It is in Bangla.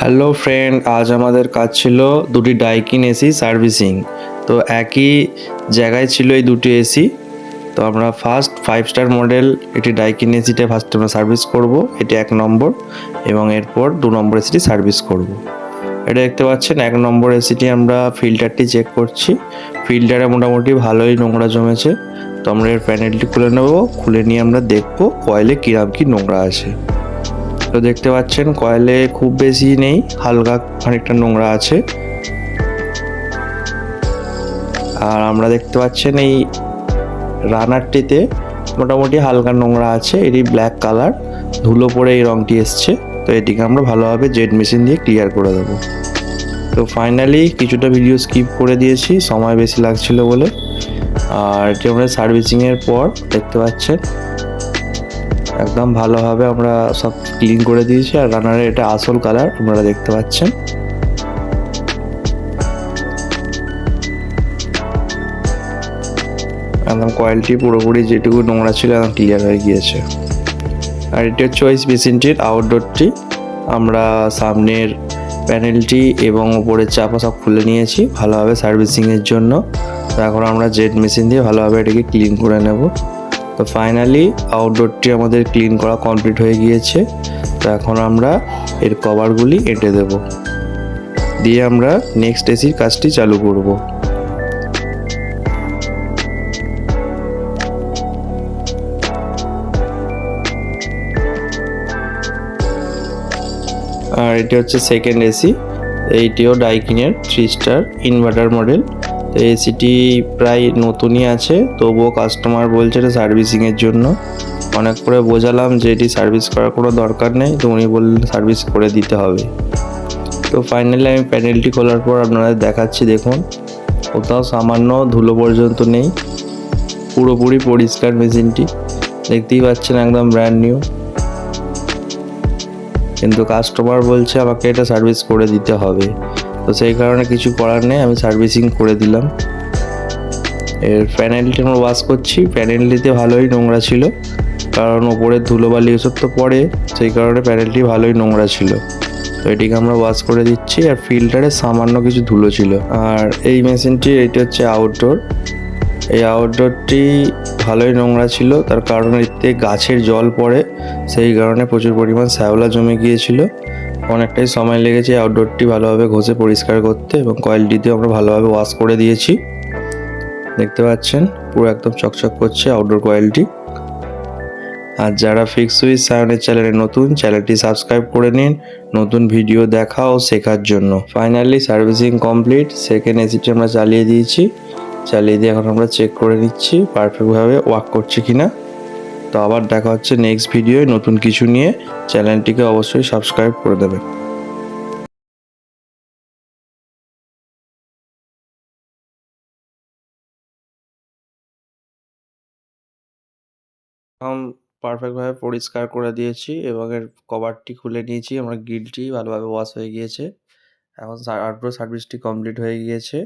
হ্যালো ফ্রেন্ড, আজ আমাদের কাজ ছিল দুটি ডাইকিন এসি সার্ভিসিং। তো একই জায়গায় ছিল এই দুটি এসি। তো আমরা ফার্স্ট 5 স্টার মডেল এটি ডাইকিন এসিটা ফার্স্ট আমরা সার্ভিস করব, এটি 1 নম্বর, এবং এরপর 2 নম্বর এসিটি সার্ভিস করব। এটা দেখতে পাচ্ছেন 1 নম্বর এসিটি আমরা ফিল্টারটি চেক করছি। ফিল্টারে মোটামুটি ভালোই নোংরা জমেছে। তো আমরা এর প্যানেলটি খুলে নেব, খুলে নিয়ে আমরা দেখব কয়েলে কিরম কি নোংরা আছে। তো দেখতে পাচ্ছেন কয়েলে খুব বেশি নেই, হালকা খানিকটা নোংরা আছে। আর আমরা দেখতে পাচ্ছেন এই রানারটিতে মোটামুটি হালকা নোংরা আছে, এটি ব্ল্যাক কালার, ধুলো পড়ে এই রঙটি এসছে। তো এটিকে আমরা ভালোভাবে জেট মেশিন দিয়ে ক্লিয়ার করে দেবো। তো ফাইনালি কিছুটা ভিডিও স্কিপ করে দিয়েছি, সময় বেশি লাগছিল বলে। আর এটি আমরা সার্ভিসিংয়ের পর দেখতে পাচ্ছেন একদম ভালোভাবে আমরা সব ক্লিন করে দিয়েছি। আর রানারের এটা আসল কালার আপনারা দেখতে পাচ্ছেন। একদম কয়েলটি পুরোপুরি যেটুকু নোংরা ছিল একদম ক্লিয়ার হয়ে গিয়েছে। আর এটি হচ্ছে ওই মেশিনটির আউটডোরটি। আমরা সামনের প্যানেলটি এবং উপরের চাপা সব খুলে নিয়েছি ভালোভাবে সার্ভিসিংয়ের জন্য। তো এখন আমরা জেট মেশিন দিয়ে ভালোভাবে এটাকে ক্লিন করে নেব। তো ফাইনালি আউটডোরটি আমাদের ক্লিন করা কমপ্লিট হয়ে গিয়েছে। তো এখন আমরা এর কভারগুলি এঁটে দেব, দিয়ে আমরা নেক্সট এসির কাজটি চালু করব। আর এটি হচ্ছে সেকেন্ড এসি, এইটিও ডাইকিনের 3 স্টার ইনভার্টার মডেল। তো এসিটি প্রায় নতুনই আছে, তবুও কাস্টমার বলছে এটা সার্ভিসিংয়ের জন্য। অনেক করে বোঝালাম যে এটি সার্ভিস করার কোনো দরকার নেই, তো উনি বললেন সার্ভিস করে দিতে হবে। তো ফাইনালি আমি প্যানেলটি খোলার পর আপনাদের দেখাচ্ছি, দেখুন কোথাও সামান্য ধুলো পর্যন্ত নেই, পুরোপুরি পরিষ্কার মেশিনটি। দেখতেই পাচ্ছেন একদম ব্র্যান্ড নিউ। কিন্তু কাস্টমার বলছে আমাকে এটা সার্ভিস করে দিতে হবে, তো সেই কারণে কিছু করার নেই, আমি সার্ভিসিং করে দিলাম। এর প্যানেলটি আমরা ওয়াশ করছি। প্যানেলটিতে ভালোই নোংরা ছিল, কারণ ওপরে ধুলোবালি এসব তো পড়ে, সেই কারণে প্যানেলটি ভালোই নোংরা ছিল। তো এটিকে আমরা ওয়াশ করে দিচ্ছি। আর ফিল্টারে সামান্য কিছু ধুলো ছিল। আর এই মেশিনটি এটি হচ্ছে আউটডোর। এই আউটডোরটি ভালোই নোংরা ছিল, তার কারণ এতে গাছের জল পড়ে, সেই কারণে প্রচুর পরিমাণ শ্যাওলা জমে গিয়েছিল। অনেকটাই সময় লেগেছে আউটডোরটি ভালোভাবে ঘষে পরিষ্কার করতে, এবং কয়েলটিতেও আমরা ভালোভাবে ওয়াশ করে দিয়েছি। দেখতে পাচ্ছেন পুরো একদম চকচক করছে আউটডোর কয়েলটি। আর যারা ফিক্স সুইচ সায়নের চ্যানেলে নতুন, চ্যানেলটি সাবস্ক্রাইব করে নিন নতুন ভিডিও দেখা ও শেখার জন্য। Finally servicing complete. সেকেন্ড এসিটি আমরা চালিয়ে দিয়েছি, চালিয়ে দিয়ে এখন আমরা চেক করে নিচ্ছি পারফেক্টভাবে ওয়ার্ক করছে কিনা। তো আবার দেখা হচ্ছে নেক্সট ভিডিওয় নতুন কিছু নিয়ে। চ্যানেলটিকে অবশ্যই সাবস্ক্রাইব করে দেবেন। পারফেক্টভাবে পরিষ্কার করে দিয়েছি এবং এর কভারটি খুলে নিয়েছি, আমরা গ্রিলটি ভালোভাবে ওয়াশ হয়ে গিয়েছে। এখন আউটডোর সার্ভিসটি কমপ্লিট হয়ে গিয়েছে।